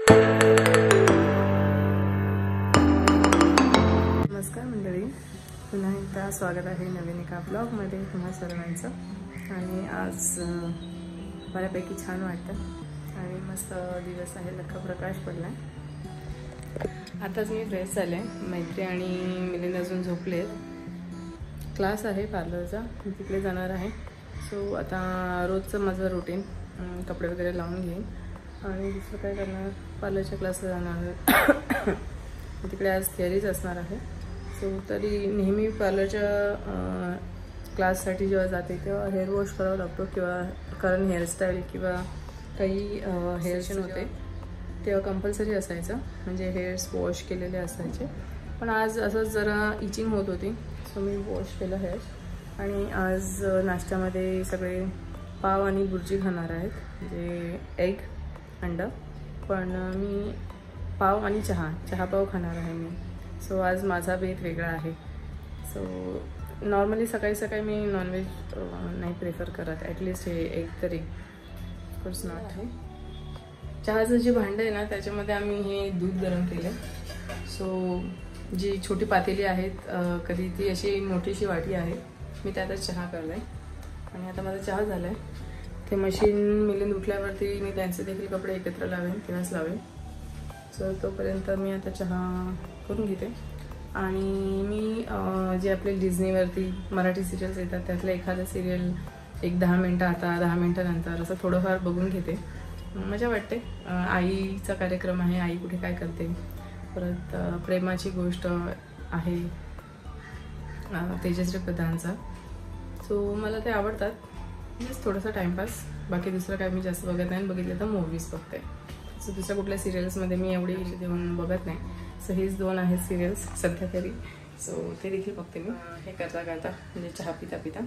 नमस्कार मंडळी, पुन्हा एकदा स्वागत आहे नवीन एका ब्लॉगमध्ये तुम्हा सर्वांचं। आणि आज बऱ्यापैकी छान वाटतं आणि मस्त दिवस आहे, लख्ख प्रकाश पडला आहे। आताच मी फ्रेश झाले, मैत्री आणि मिलिंद अजून झोपलेत। क्लास आहे पार्लरचा, मी तिकडे जाणार आहे। सो आता रोजचं माझं रुटीन, कपडे वगैरे लावून घेईन आणि दुसरं काय करणार, पार्लरच्या क्लासला जाणार। तिकडे आज थिअरीज असणार आहे। सो तरी नेहमी पार्लरच्या क्लाससाठी जेव्हा जाते तेव्हा हेअर वॉश करावा लागतो, किंवा कारण हेअरस्टाईल किंवा काही हेअर सेशन होते तेव्हा कंपल्सरी असायचं, म्हणजे हेअर्स वॉश केलेले असायचे। पण आज असंच जरा इचिंग होत होती, सो मी वॉश केलं हेअर। आणि आज नाश्त्यामध्ये सगळे पाव आणि बुर्जी खाणार आहेत, म्हणजे एग अंडा, पण मी पाव आणि चहा पाव खाणार आहे मी। सो आज माझा बेत वेगळा आहे। सो नॉर्मली सकाळी सकाळी मी नॉनव्हेज नाही प्रेफर करत, ॲटलिस्ट हे एग तरी ऑफकोर्स नॉट आहे। चहाचं जे भांडं आहे ना, त्याच्यामध्ये आम्ही हे दूध गरम केलं। सो जी छोटी पातेली आहेत, कधी ती अशी मोठीशी वाटी आहे, मी त्यातच चहा करते। आणि आता माझा चहा झाला आहे, ते मशीन मिलिंद उठल्यावरती मी त्यांचे देखील कपडे एकत्र लावेन, तेव्हाच लावेन। सो तोपर्यंत मी आता चहा करून घेते। आणि मी जे आपले डिझनीवरती मराठी सिरियल्स येतात त्यातलं एखादं सिरियल एक 10 मिनटं आता 10 मिनटानंतर असं थोडंफार बघून घेते, मजा वाटते। आईचा कार्यक्रम आहे, आई कुठे काय करते, परत प्रेमाची गोष्ट आहे तेजश्री प्रधानचा। सो मला ते आवडतात, जस्ट थोडासा टाईमपास, बाकी दुसरं काय मी जास्त बघत नाही। बघितलं तर मूवीज बघते। सो दुसऱ्या कुठल्या सिरियल्समध्ये मी एवढी देऊन बघत नाही। सो हेच 2 आहेत सिरियल्स सध्या तरी, सो ते देखील बघते मी हे करता करता, म्हणजे चहा पिता पिता।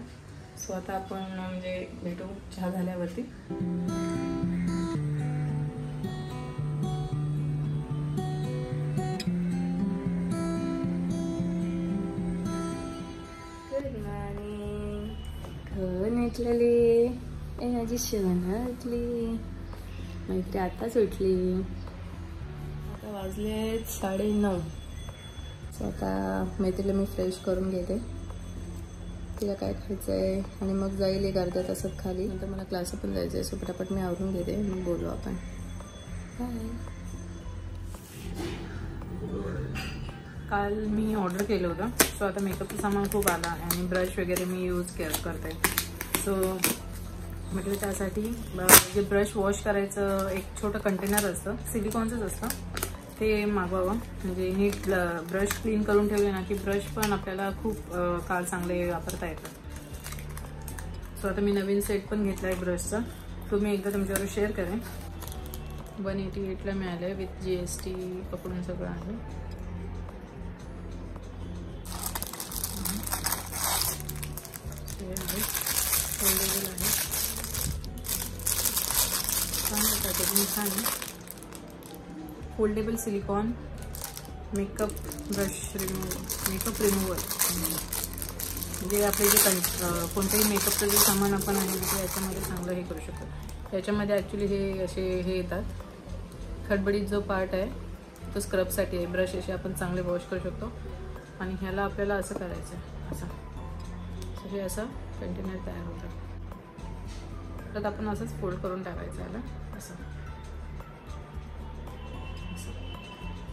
सो आता आपण म्हणजे भेटू चहा झाल्यावरती। गुड मॉर्निंग, कोण उठलेली? माझी शोनातली मैत्री आताच उठली। आता वाजले 9:30। सो आता मैत्रीला मी फ्रेश करून घेते, तिला काय खायचं आहे, आणि मग जाईल एक अर्ध्या तासात खाली। नंतर मला क्लासला पण जायचं आहे, सो पटापट मी आवरून घेते, मग बोलू आपण। बाय। काल मी ऑर्डर केलं होतं, सो आता मेकअपचं सामान खूप आलं आणि ब्रश वगैरे मी यूज करते। सो म्हटलं त्यासाठी जे ब्रश वॉश करायचं एक छोटं कंटेनर असतं, सिलिकॉनचंच असतं, ते मागवावं। म्हणजे नीट ब्रश क्लीन करून ठेवले ना की ब्रश पण आपल्याला खूप काळ चांगले वापरता येतं। सो आता मी नवीन सेट पण घेतला आहे ब्रशचा, तो मी एकदा तुमच्यावर शेअर करेन। 188ला मिळालं आहे, विथ GST पकडून सगळं आहे। फोल्डेबल आहे, छान आहे। Foldable silicon makeup brush makeup remover, म्हणजे आपले जे कोणतेही मेकअपचं जे सामान आपण आहे ते याच्यामध्ये चांगलं हे करू शकतो। याच्यामध्ये ॲक्च्युली हे असे हे येतात, खडबडीत जो पार्ट आहे तो स्क्रबसाठी आहे। ब्रश असे आपण चांगले वॉश करू शकतो, आणि ह्याला आपल्याला असं करायचं आहे, असं हे असं कंटेनर तयार होतं। तर आपण असंच फोल्ड करून टाकायचं याला, असं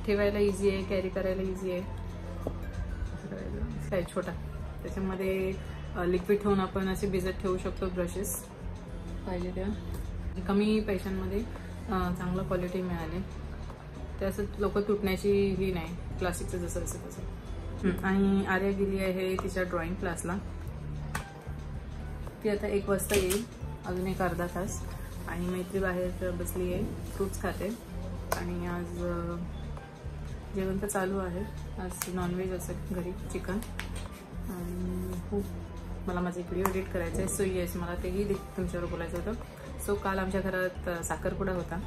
ठेवायला इझी आहे, कॅरी करायला इझी आहे। असं करायचं काय छोटा, त्याच्यामध्ये लिक्विड ठेवून आपण असे भिजत ठेवू शकतो ब्रशेस, पाहिजे तेव्हा। कमी पैशांमध्ये चांगलं क्वालिटी मिळाले, ते असं लोक तुटण्याची ही नाही, क्लासिकचं जसं असं तसं। आणि आर्या गेली आहे तिच्या ड्रॉइंग क्लासला, ती आता 1 वाजता येईल, अजून एक अर्धा तास। आणि मैत्री बाहेर बसली आहे, फ्रूट्स खाते। आणि आज जेवण तर चालू आहे, आज नॉनव्हेज असेल घरी, चिकन। आणि खूप मला माझा एक व्हिडिओ एडिट करायचा आहे, सो येस मला तेही तुमच्यावर बोलायचं होतं। सो काल आमच्या घरात साखरपुडा होता,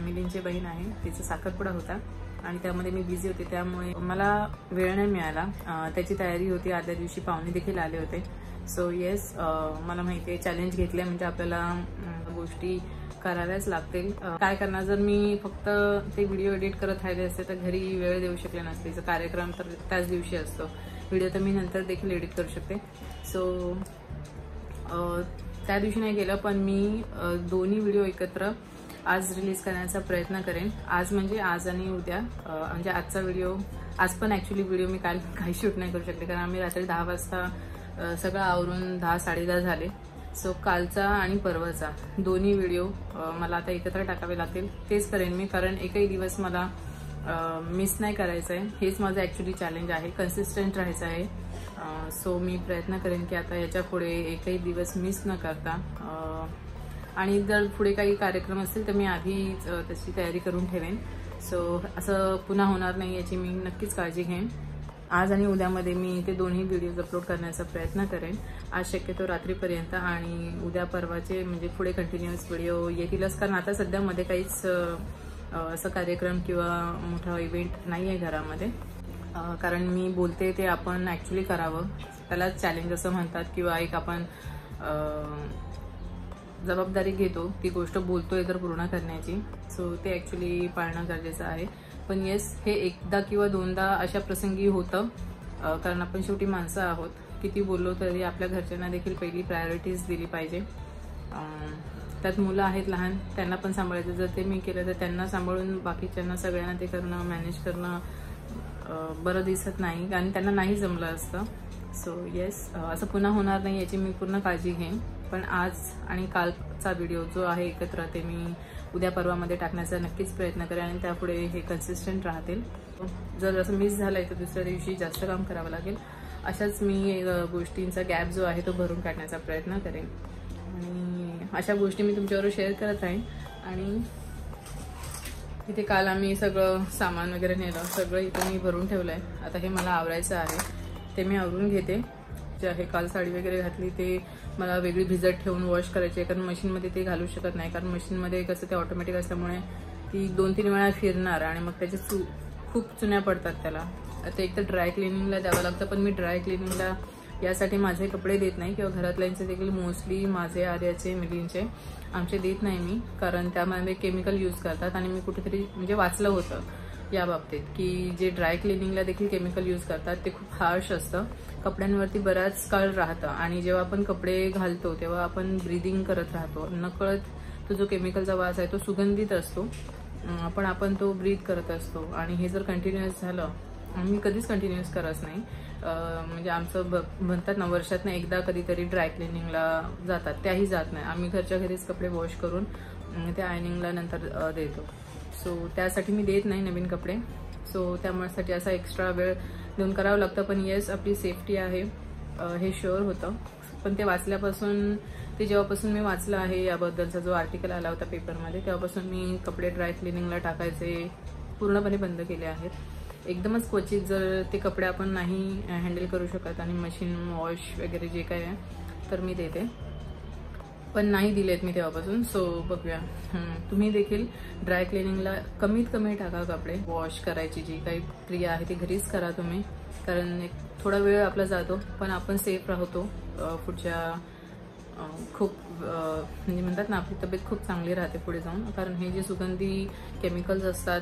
मिलिंदची बहीण आहे तिचा साखरपुडा होता, आणि त्यामध्ये मी बिझी होते, त्यामुळे मला वेळ नाही मिळाला। त्याची तयारी होती, आदल्या दिवशी पाहुणे देखील आले होते। सो येस मला माहिती आहे चॅलेंज घेतलं म्हणजे आपल्याला गोष्टी करायलाच लागतील. काय करणार, जर मी फक्त ते व्हिडिओ एडिट करत राहिले असते तर घरी वेळ देऊ शकले नसते. जर कार्यक्रम तर त्याच दिवशी असतो, व्हिडिओ तर मी नंतर देखील एडिट करू शकते. सो त्या दिवशी नाही केलं, पण मी दोन्ही व्हिडिओ एकत्र आज रिलीज करण्याचा प्रयत्न करेन. आज म्हणजे आज आणि उद्या, म्हणजे आजचा व्हिडिओ, आज पण ॲक्च्युली व्हिडिओ मी काल काही शूट नाही करू शकले कारण आम्ही रात्री 10 वाजता सगळं आवरून 10-10:30 झाले. सो कालचा आणि परवाचा दोन्ही व्हिडिओ मला आता एकत्र टाकावे लागतील. तेच करेन मी, कारण एकही दिवस मला मिस नाही करायचं आहे. हेच माझं ॲक्च्युली चॅलेंज आहे, कन्सिस्टंट राहायचं आहे. सो मी प्रयत्न करेन की आता याच्या पुढे एकही दिवस मिस न करता, आणि जर पुढे काही कार्यक्रम असतील तर मी आधीच त्याची तयारी करून ठेवेन. सो असं पुन्हा होणार नाही याची मी नक्कीच काळजी घेईन. आज आणि उद्यामध्ये मी ते दोन्ही व्हिडिओज अपलोड करण्याचा प्रयत्न करेन. आज शक्यतो रात्रीपर्यंत, आणि उद्या परवाचे म्हणजे पुढे कंटिन्युअस व्हिडिओ येतीलच, कारण आता सध्या मध्ये काहीच असं कार्यक्रम किंवा मोठा इव्हेंट नाही आहे घरामध्ये. कारण मी बोलते ते आपण ॲक्च्युली करावं, त्यालाच चॅलेंज असं म्हणतात, किंवा एक आपण जबाबदारी घेतो, ती गोष्ट बोलतोय तर पूर्ण करण्याची. सो ते ॲक्च्युली पाळणं गरजेचं आहे. पण येस, हे एकदा किंवा दोनदा अशा प्रसंगी होतं, कारण आपण शेवटी माणसं आहोत. किती बोललो तरी आपल्या घरच्यांना देखील पहिली प्रायोरिटीज दिली पाहिजे. त्यात मुलं आहेत लहान, त्यांना पण सांभाळायचं. जर ते मी केलं तर त्यांना सांभाळून बाकीच्यांना सगळ्यांना ते करणं, मॅनेज करणं बरं दिसत नाही, आणि त्यांना नाही जमलं असतं. सो येस, असं पुन्हा होणार नाही याची मी पूर्ण काळजी घेईन. पण आज आणि कालचा व्हिडिओ जो आहे एकत्र, ते मी उद्या परवामध्ये टाकण्याचा नक्कीच प्रयत्न करेन, आणि त्यापुढे हे कन्सिस्टंट राहतील. जर असं मिस झालं आहे तर दुसऱ्या दिवशी जास्त काम करावं लागेल. अशाच मी गोष्टींचा गॅप जो आहे तो भरून काढण्याचा प्रयत्न करेन, आणि अशा गोष्टी मी तुमच्याबरोबर शेअर करत राहीन. आणि इथे काल आम्ही सगळं सामान वगैरे नेलं, सगळं इथे मी भरून ठेवलं आहे. आता हे मला आवरायचं आहे, ते मी आवरून घेते. जे आहे, काल साडी वगैरे घातली ते मला वेगळी भिजत ठेवून वॉश करायची आहे, कारण मशीनमध्ये ते घालू शकत नाही, कारण मशीनमध्ये कसं ते ऑटोमॅटिक असल्यामुळे ती 2-3 वेळा फिरणार आणि मग त्याचे खूप चुन्या पडतात त्याला. आता एक तर ड्राय क्लिनिंगला द्यावं लागतं, पण मी ड्राय क्लिनिंगला यासाठी माझे कपडे देत नाही, किंवा घरातल्यांचे देखील मोस्टली माझे, आर्याचे, मिलींचे आमचे देत नाही मी, कारण त्यामध्ये केमिकल यूज करतात. आणि मी कुठेतरी म्हणजे वाचलं होतं या बाबतीत की जे ड्राय क्लिनिंगला देखील केमिकल यूज करतात ते खूप हार्श असतं, कपड्यांवरती बराच काळ राहतं, आणि जेव्हा आपण कपडे घालतो तेव्हा आपण ब्रीदिंग करत राहतो. नकळत तो जो केमिकलचा वास आहे तो सुगंधित असतो, पण आपण तो ब्रीथ करत असतो. आणि हे जर कंटिन्युअस झालं, आम्ही कधीच कंटिन्युअस करत नाही, म्हणजे आमचं म्हणतात ना, वर्षातनं एकदा कधीतरी ड्राय क्लिनिंगला जातात, त्याही जात नाही. आम्ही घरच्या घरीच कपडे वॉश करून ते आयनिंगला नंतर देतो. सो त्यासाठी मी देत नाही नवीन कपडे. सो त्यामुळेसाठी असा एक्स्ट्रा वेळ देऊन करावं लागतं. पण येस, आपली सेफ्टी आहे हे शुअर होतं. पण ते वाचल्यापासून, ते जेव्हापासून मी वाचलं आहे याबद्दलचा जो आर्टिकल आला होता पेपरमध्ये, तेव्हापासून मी कपडे ड्राय क्लिनिंगला टाकायचे पूर्णपणे बंद केले आहेत. एकदमच क्वचित जर ते कपडे आपण नाही हँडल करू शकत आणि मशीन वॉश वगैरे जे काय आहे तर मी देते, पण नाही दिलेत मी तेव्हापासून. सो बघूया, तुम्ही देखील ड्राय क्लिनिंगला कमीत कमी टाका कपडे. वॉश करायची जी काही क्रिया आहे ती घरीच करा तुम्ही, कारण एक थोडा वेळ आपला जातो पण आपण सेफ राहतो. पुढच्या खूप म्हणजे म्हणतात ना, आपली तब्येत खूप चांगली राहते पुढे जाऊन, कारण हे जे सुगंधी केमिकल्स असतात,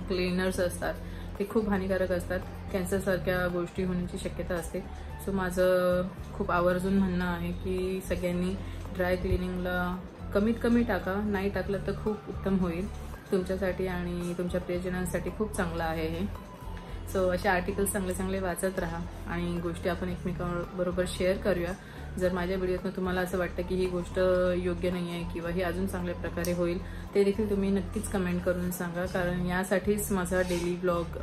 क्लीनर्स असतात, ते खूप हानिकारक असतात. कॅन्सरसारख्या गोष्टी होण्याची शक्यता असते. सो माझं खूप आवर्जून म्हणणं आहे की सगळ्यांनी ड्राय क्लिनिंगला कमीत कमी टाका. नाही टाकलं तर खूप उत्तम होईल तुमच्यासाठी आणि तुमच्या प्रियजनांसाठी. खूप चांगलं आहे हे. सो असे आर्टिकल्स चांगले चांगले वाचत राहा आणि गोष्टी आपण एकमेकांबरोबर शेअर करूया. जर माझ्या व्हिडिओतून तुम्हाला असं वाटतं की ही गोष्ट योग्य नाही आहे किंवा ही अजून चांगल्या प्रकारे होईल, ते देखील तुम्ही नक्कीच कमेंट करून सांगा, कारण यासाठीच माझा डेली ब्लॉग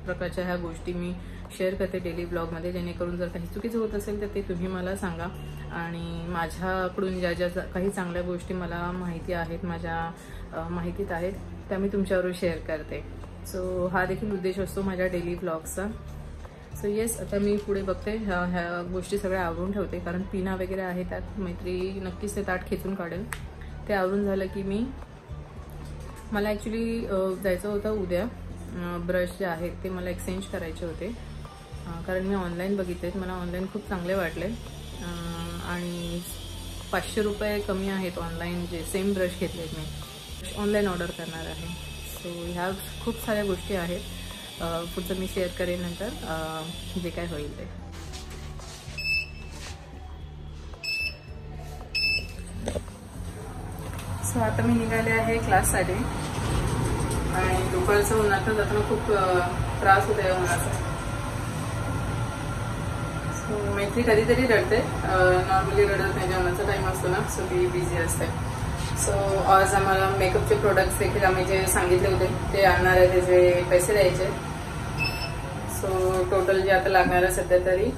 प्रकारच्या ह्या गोष्टी मी शेअर करते डेली ब्लॉगमध्ये, जेणेकरून जर काही चुकीचं होत असेल तर ते तुम्ही मला सांगा. आणि माझ्याकडून ज्या ज्या काही चांगल्या गोष्टी मला माहिती आहेत, माझ्या माहितीत आहेत, त्या मी तुमच्याबरोबर शेअर करते. सो हा देखील उद्देश असतो माझ्या डेली ब्लॉगचा. सो येस, आता मी पुढे बघते, ह्या गोष्टी सगळ्या आवरून ठेवते, कारण पिना वगैरे आहे त्यात. मैत्री नक्कीच ते ताट खेचून काढेल. ते आवरून झालं की मला ॲक्च्युली जायचं होतं उद्या. ब्रश जे आहेत ते मला एक्सचेंज करायचे होते, कारण मी ऑनलाईन बघितलेत, मला ऑनलाईन खूप चांगले वाटले आणि 500 रुपये कमी आहेत ऑनलाईन जे सेम ब्रश घेतले मी ऑनलाईन ऑर्डर करणार आहे. सो ह्या खूप साऱ्या गोष्टी आहेत. पुढचं मी शेअर करेन नंतर जे काय होईल ते. सो आता मी निघाले आहे क्लाससाठी आणि दुपारचं उन्हाचं जाताना खूप त्रास होतो आहे उन्हाचा. सो मैत्री कधीतरी रडते, नॉर्मली रडत नाही. जेवणाचा टाईम असतो ना, सो ती बिझी असते. सो आज आम्हाला मेकअपचे प्रोडक्ट्स देखील आम्ही जे सांगितले होते ते आणणार आहे, त्याचे पैसे द्यायचे. सो टोटल जे आता लागणार आहे सध्या तरी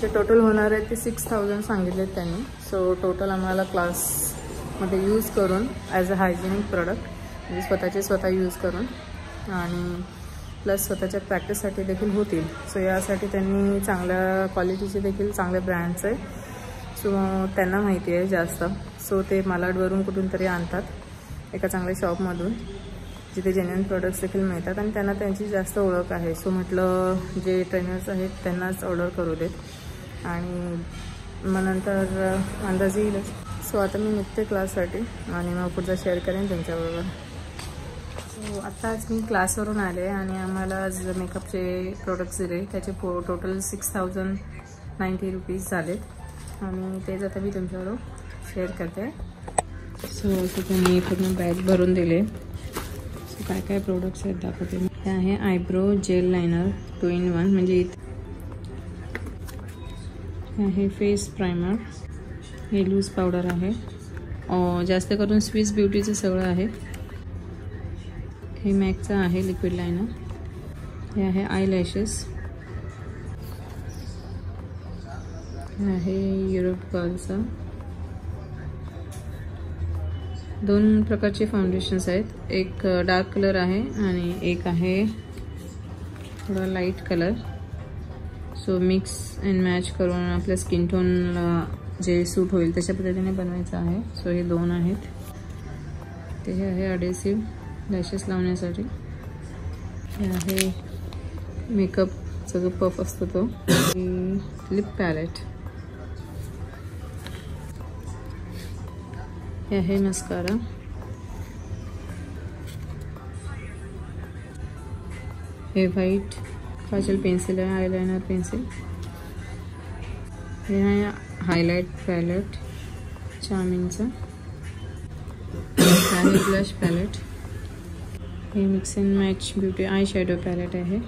जे टोटल होणार आहे ते 6000 सांगितलेत त्यांनी. सो टोटल आम्हाला क्लासमध्ये यूज करून ॲज अ हायजेनिक प्रोडक्ट म्हणजे स्वतःचे स्वतः यूज करून आणि प्लस स्वतःच्या प्रॅक्टिससाठी देखील होतील. सो यासाठी त्यांनी चांगल्या क्वालिटीचे देखील चांगल्या ब्रँड्स आहे. सो त्यांना माहिती आहे जास्त. सो ते मालाडवरून कुठून तरी आणतात एका चांगल्या शॉपमधून जिथे जेन्युइन प्रोडक्ट्स देखील मिळतात आणि त्यांना त्यांची जास्त ओळख आहे. सो म्हटलं जे ट्रेनर्स आहेत त्यांनाच ऑर्डर करू देत आणि मग नंतर अंदाज येईल. सो आता मी निघते क्लाससाठी आणि मग पुढचा शेअर करेन त्यांच्याबरोबर. सो आत्ताच मी क्लासवरून आले आणि आम्हाला आज मेकअपचे प्रोडक्ट्स दिले त्याचे टोटल 6090 रुपीज झालेत आणि तेच आता मी तुमच्याबरोबर शेअर करते. सो असं त्यांनी पूर्ण बॅग भरून दिले. सो काय काय प्रोडक्ट्स आहेत दाखवते मी. हे आहे आयब्रो जेल लायनर 2 in 1 म्हणजे हे फेस प्रायमर, हे लूज पावडर आहे, जास्त करून स्विस ब्युटीचं सगळं आहे. हे मॅकचं आहे लिक्विड लायनर. हे आहे आय लॅशेस. हे आहे युरोप गर्लचं. 2 प्रकारचे फाउंडेशन्स आहेत, एक डार्क कलर आहे आणि एक आहे थोडा light colour. So mix and match करून आपल्या स्किन टोनला जे सूट होईल तशा पद्धतीने बनवायचं आहे. सो हे 2 आहेत. ते हे आहे अडेसिव्ह लॅशेस लावण्यासाठी. हे आहे मेकअपचा जो पफ असतो तो. Lip palette. हे आहे मस्कारा. हे व्हाईट काजल पेन्सिल आहे, आयलाइनर पेन्सिल. हे आहे हायलाइट पॅलेट चार्मिंगचं. आहे ब्लश पॅलेट. हे mix and match beauty eye shadow palette आहे.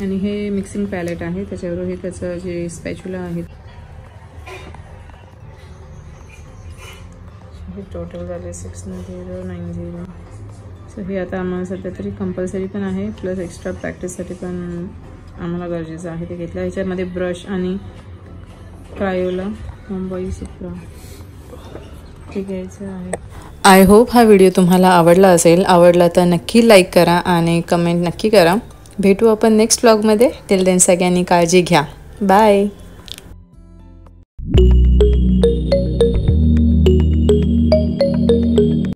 आणि हे मिक्सिंग पॅलेट आहे, त्याच्याबरोबर हे त्याचं जे स्पॅच्युला आहे. हे टोटल झाले 6090. सो हे आता आम्हाला सध्या तरी कंपल्सरी पण आहे, प्लस एक्स्ट्रा प्रॅक्टिससाठी पण आम्हाला गरजेचं आहे ते घेतलं. ह्याच्यामध्ये ब्रश आणि क्रायोला मुंबई सुप्रा ते घ्यायचं आहे. आय होप हा व्हिडिओ तुम्हाला आवडला असेल. आवडला तर नक्की लाईक करा आणि कमेंट नक्की करा. भेटू आपण नेक्स्ट व्लॉगमध्ये. टिल देन सगळ्यांनी काळजी घ्या. बाय.